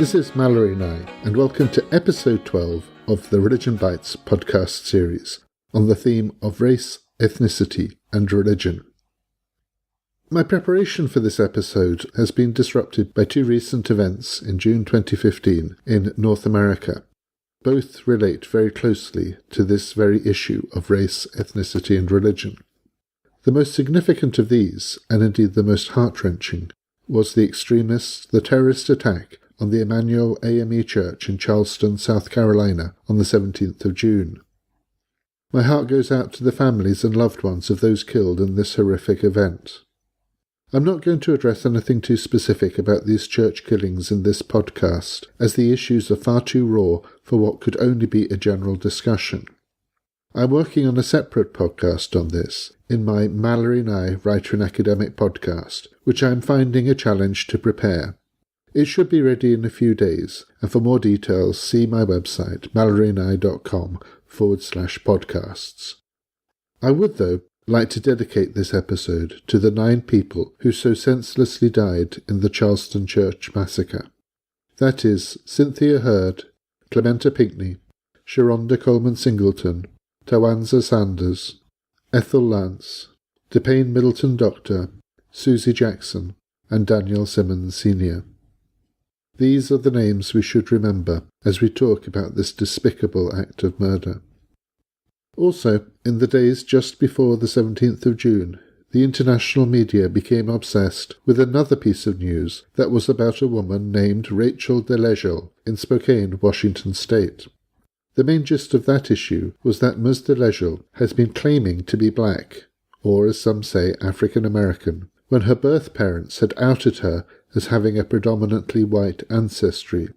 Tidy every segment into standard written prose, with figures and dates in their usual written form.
This is Malory Nye, and welcome to episode 12 of the Religion Bites podcast series on the theme of race, ethnicity, and religion. My preparation for this episode has been disrupted by two recent events in June 2015 in North America. Both relate very closely to this very issue of race, ethnicity, and religion. The most significant of these, and indeed the most heart-wrenching, was the terrorist attack on the Emmanuel AME Church in Charleston, South Carolina, on the 17th of June. My heart goes out to the families and loved ones of those killed in this horrific event. I'm not going to address anything too specific about these church killings in this podcast, as the issues are far too raw for what could only be a general discussion. I'm working on a separate podcast on this, in my Malory Nye Writer and Academic podcast, which I'm finding a challenge to prepare. It should be ready in a few days, and for more details see my website malorynye.com/podcasts. I would, though, like to dedicate this episode to the 9 people who so senselessly died in the Charleston Church massacre. That is, Cynthia Hurd, Clementa Pinckney, Sharonda Coleman Singleton, Tawanza Sanders, Ethel Lance, DePayne Middleton Doctor, Susie Jackson, and Daniel Simmons Sr. These are the names we should remember as we talk about this despicable act of murder. Also, in the days just before the 17th of June, the international media became obsessed with another piece of news that was about a woman named Rachel DeLegel in Spokane, Washington State. The main gist of that issue was that Ms. DeLegel has been claiming to be black, or as some say African American, when her birth parents had outed her as having a predominantly white ancestry.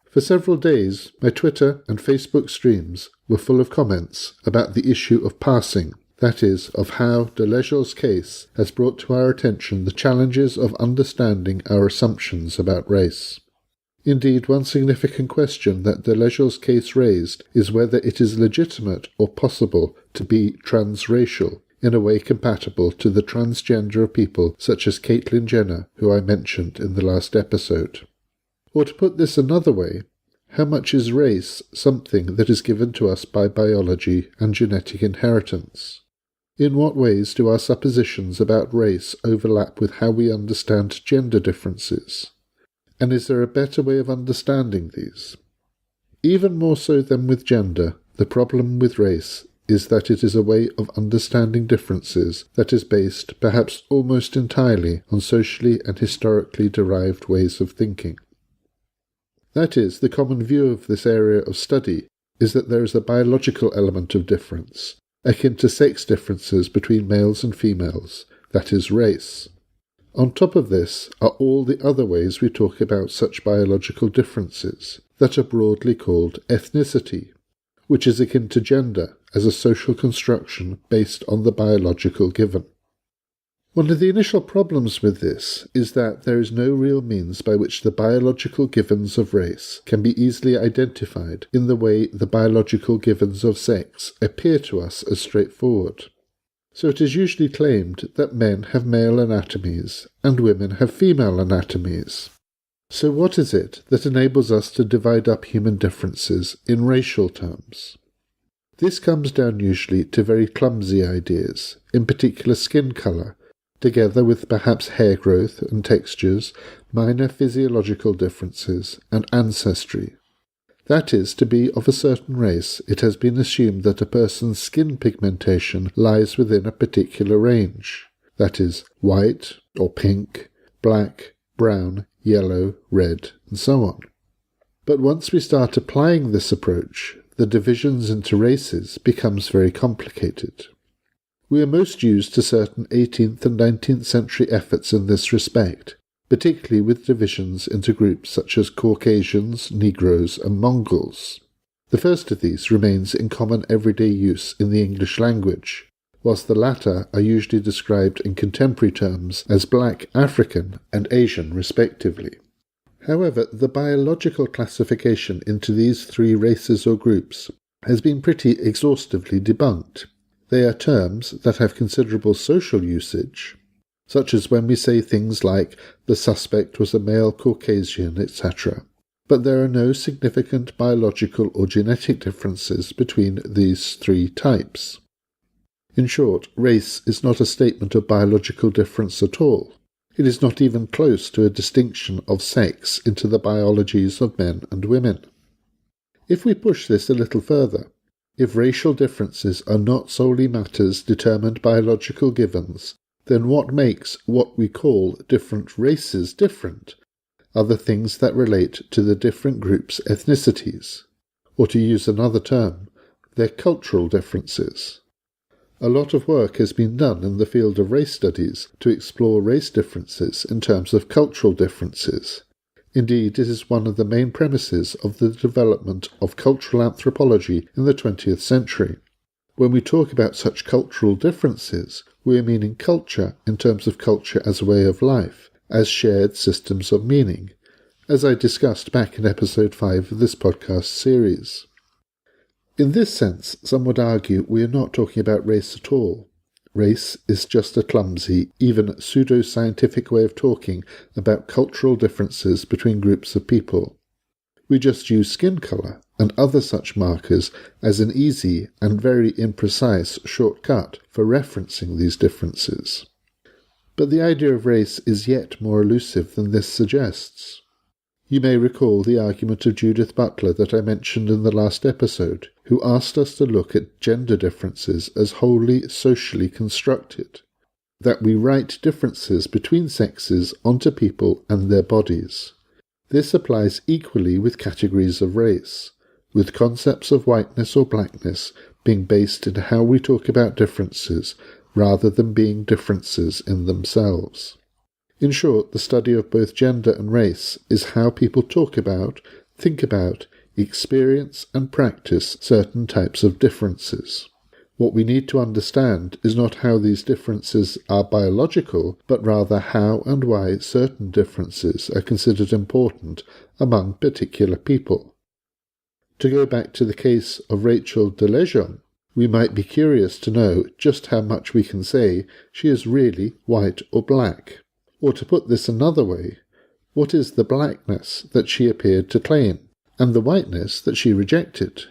For several days, my Twitter and Facebook streams were full of comments about the issue of passing, that is, of how DeLegel's case has brought to our attention the challenges of understanding our assumptions about race. Indeed, one significant question that DeLegel's case raised is whether it is legitimate or possible to be transracial, in a way compatible to the transgender of people such as Caitlyn Jenner, who I mentioned in the last episode. Or to put this another way, how much is race something that is given to us by biology and genetic inheritance? In what ways do our suppositions about race overlap with how we understand gender differences? And is there a better way of understanding these? Even more so than with gender, the problem with race is that it is a way of understanding differences that is based, perhaps almost entirely, on socially and historically derived ways of thinking. That is, the common view of this area of study is that there is a biological element of difference, akin to sex differences between males and females, that is race. On top of this are all the other ways we talk about such biological differences, that are broadly called ethnicity, which is akin to gender as a social construction based on the biological given. One of the initial problems with this is that there is no real means by which the biological givens of race can be easily identified in the way the biological givens of sex appear to us as straightforward. So it is usually claimed that men have male anatomies and women have female anatomies. So what is it that enables us to divide up human differences in racial terms? This comes down usually to very clumsy ideas, in particular skin colour, together with perhaps hair growth and textures, minor physiological differences, and ancestry. That is, to be of a certain race, it has been assumed that a person's skin pigmentation lies within a particular range, that is, white or pink, black, brown, yellow, red, and so on. But once we start applying this approach, the divisions into races becomes very complicated. We are most used to certain 18th and 19th century efforts in this respect, particularly with divisions into groups such as Caucasians, Negroes, and Mongols. The first of these remains in common everyday use in the English language, whilst the latter are usually described in contemporary terms as Black, African, and Asian respectively. However, the biological classification into these 3 races or groups has been pretty exhaustively debunked. They are terms that have considerable social usage, such as when we say things like the suspect was a male Caucasian, etc., but there are no significant biological or genetic differences between these three types. In short, race is not a statement of biological difference at all. It is not even close to a distinction of sex into the biologies of men and women. If we push this a little further, if racial differences are not solely matters determined by biological givens, then what makes what we call different races different are the things that relate to the different groups' ethnicities, or to use another term, their cultural differences. A lot of work has been done in the field of race studies to explore race differences in terms of cultural differences. Indeed, it is one of the main premises of the development of cultural anthropology in the 20th century. When we talk about such cultural differences, we are meaning culture in terms of culture as a way of life, as shared systems of meaning, as I discussed back in episode 5 of this podcast series. In this sense, some would argue we are not talking about race at all. Race is just a clumsy, even pseudo-scientific way of talking about cultural differences between groups of people. We just use skin colour and other such markers as an easy and very imprecise shortcut for referencing these differences. But the idea of race is yet more elusive than this suggests. You may recall the argument of Judith Butler that I mentioned in the last episode, who asked us to look at gender differences as wholly socially constructed, that we write differences between sexes onto people and their bodies. This applies equally with categories of race, with concepts of whiteness or blackness being based in how we talk about differences rather than being differences in themselves. In short, the study of both gender and race is how people talk about, think about, experience and practice certain types of differences. What we need to understand is not how these differences are biological, but rather how and why certain differences are considered important among particular people. To go back to the case of Rachel de Lejeune, we might be curious to know just how much we can say she is really white or black. Or to put this another way, what is the blackness that she appeared to claim, and the whiteness that she rejected?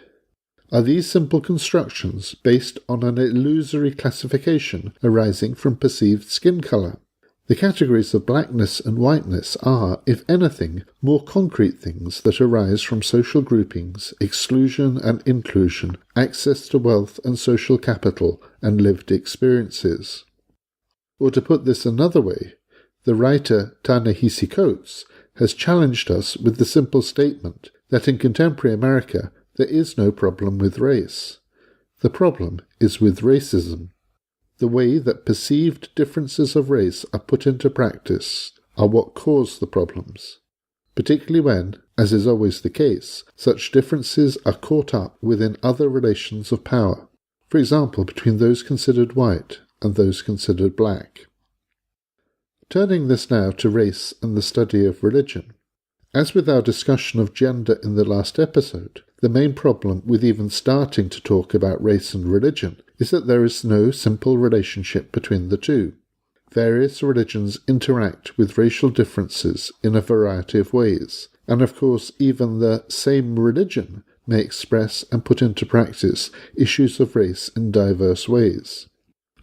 Are these simple constructions based on an illusory classification arising from perceived skin colour? The categories of blackness and whiteness are, if anything, more concrete things that arise from social groupings, exclusion and inclusion, access to wealth and social capital, and lived experiences. Or to put this another way, the writer Ta-Nehisi Coates has challenged us with the simple statement that in contemporary America there is no problem with race. The problem is with racism. The way that perceived differences of race are put into practice are what cause the problems, particularly when, as is always the case, such differences are caught up within other relations of power, for example between those considered white and those considered black. Turning this now to race and the study of religion. As with our discussion of gender in the last episode, the main problem with even starting to talk about race and religion is that there is no simple relationship between the two. Various religions interact with racial differences in a variety of ways, and of course even the same religion may express and put into practice issues of race in diverse ways.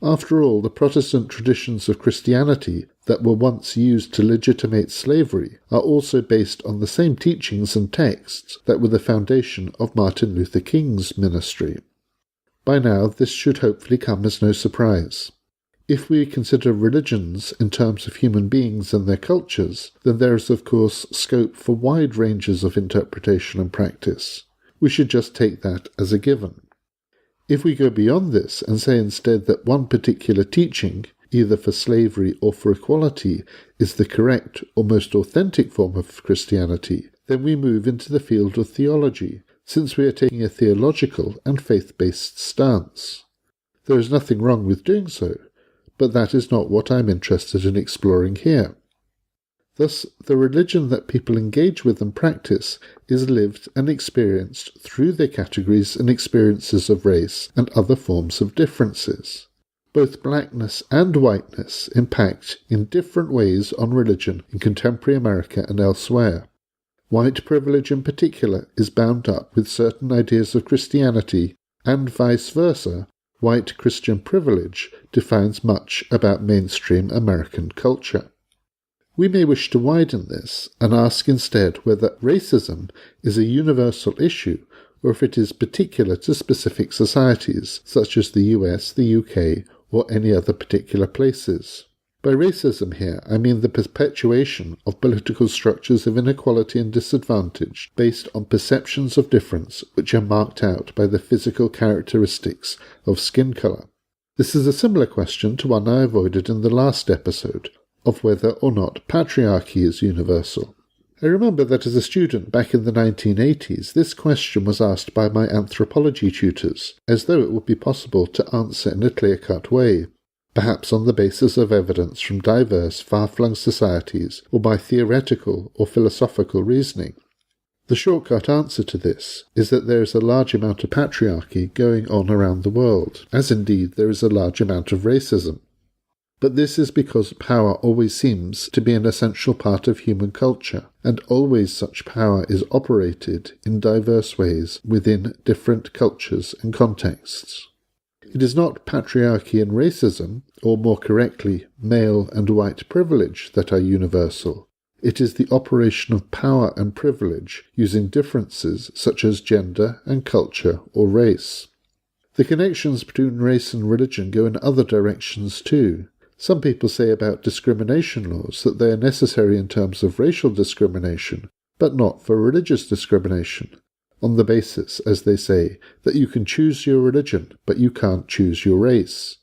After all, the Protestant traditions of Christianity that were once used to legitimate slavery are also based on the same teachings and texts that were the foundation of Martin Luther King's ministry. By now, this should hopefully come as no surprise. If we consider religions in terms of human beings and their cultures, then there is of course scope for wide ranges of interpretation and practice. We should just take that as a given. If we go beyond this and say instead that one particular teaching, either for slavery or for equality, is the correct or most authentic form of Christianity, then we move into the field of theology, since we are taking a theological and faith-based stance. There is nothing wrong with doing so, but that is not what I am interested in exploring here. Thus, the religion that people engage with and practice is lived and experienced through their categories and experiences of race and other forms of differences. Both blackness and whiteness impact in different ways on religion in contemporary America and elsewhere. White privilege in particular is bound up with certain ideas of Christianity, and vice versa, white Christian privilege defines much about mainstream American culture. We may wish to widen this and ask instead whether racism is a universal issue or if it is particular to specific societies, such as the US, the UK, or any other particular places. By racism here, I mean the perpetuation of political structures of inequality and disadvantage based on perceptions of difference which are marked out by the physical characteristics of skin colour. This is a similar question to one I avoided in the last episode, of whether or not patriarchy is universal. I remember that as a student back in the 1980s, this question was asked by my anthropology tutors, as though it would be possible to answer in a clear-cut way, perhaps on the basis of evidence from diverse, far-flung societies, or by theoretical or philosophical reasoning. The shortcut answer to this is that there is a large amount of patriarchy going on around the world, as indeed there is a large amount of racism. But this is because power always seems to be an essential part of human culture, and always such power is operated in diverse ways within different cultures and contexts. It is not patriarchy and racism, or more correctly, male and white privilege, that are universal. It is the operation of power and privilege using differences such as gender and culture or race. The connections between race and religion go in other directions too. Some people say about discrimination laws that they are necessary in terms of racial discrimination, but not for religious discrimination, on the basis, as they say, that you can choose your religion, but you can't choose your race.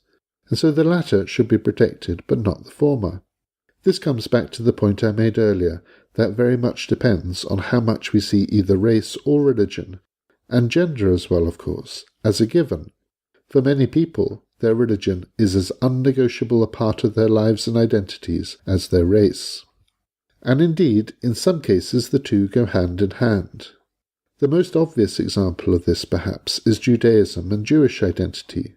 And so the latter should be protected, but not the former. This comes back to the point I made earlier, that very much depends on how much we see either race or religion, and gender as well, of course, as a given. For many people, their religion is as unnegotiable a part of their lives and identities as their race. And indeed, in some cases the two go hand in hand. The most obvious example of this, perhaps, is Judaism and Jewish identity.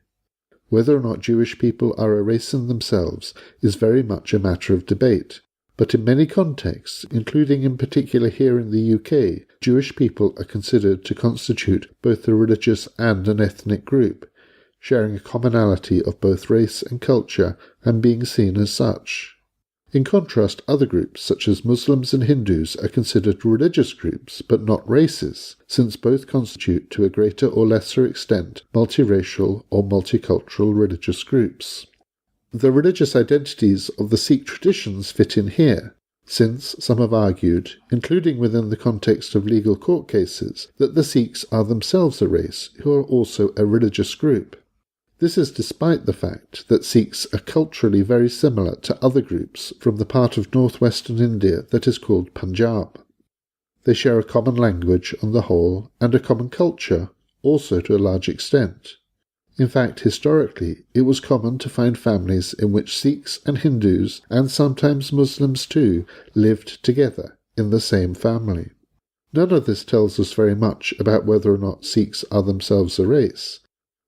Whether or not Jewish people are a race in themselves is very much a matter of debate, but in many contexts, including in particular here in the UK, Jewish people are considered to constitute both a religious and an ethnic group, sharing a commonality of both race and culture and being seen as such. In contrast, other groups, such as Muslims and Hindus, are considered religious groups, but not races, since both constitute to a greater or lesser extent multiracial or multicultural religious groups. The religious identities of the Sikh traditions fit in here, since some have argued, including within the context of legal court cases, that the Sikhs are themselves a race who are also a religious group. This is despite the fact that Sikhs are culturally very similar to other groups from the part of northwestern India that is called Punjab. They share a common language on the whole and a common culture, also to a large extent. In fact, historically, it was common to find families in which Sikhs and Hindus, and sometimes Muslims too, lived together in the same family. None of this tells us very much about whether or not Sikhs are themselves a race,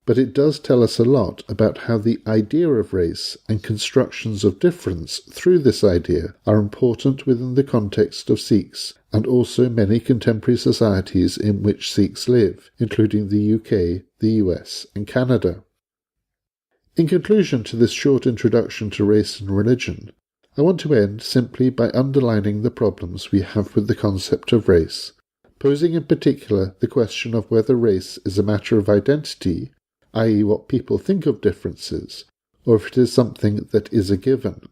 but it does tell us a lot about how the idea of race and constructions of difference through this idea are important within the context of Sikhs, and also many contemporary societies in which Sikhs live, including the UK, the US, and Canada. In conclusion to this short introduction to race and religion, I want to end simply by underlining the problems we have with the concept of race, posing in particular the question of whether race is a matter of identity, i.e. what people think of differences, or if it is something that is a given.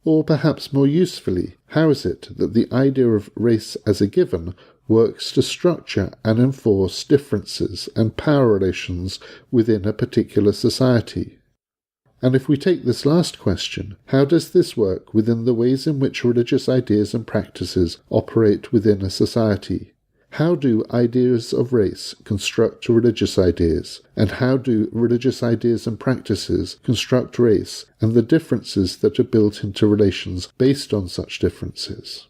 Or perhaps more usefully, how is it that the idea of race as a given works to structure and enforce differences and power relations within a particular society? And if we take this last question, how does this work within the ways in which religious ideas and practices operate within a society? How do ideas of race construct religious ideas, and how do religious ideas and practices construct race and the differences that are built into relations based on such differences?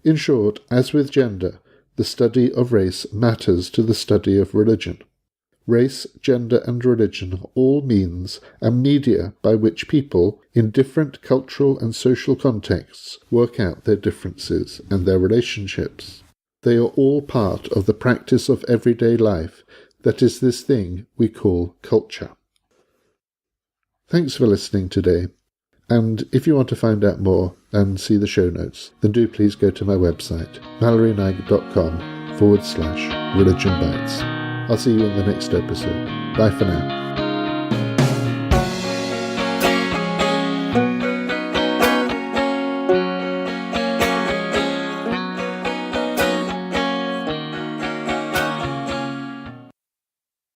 In short, as with gender, the study of race matters to the study of religion. Race, gender and religion are all means and media by which people, in different cultural and social contexts, work out their differences and their relationships. They are all part of the practice of everyday life that is this thing we call culture. Thanks for listening today, and if you want to find out more and see the show notes, then do please go to my website, malorynye.com/Religion Bites. I'll see you in the next episode. Bye for now.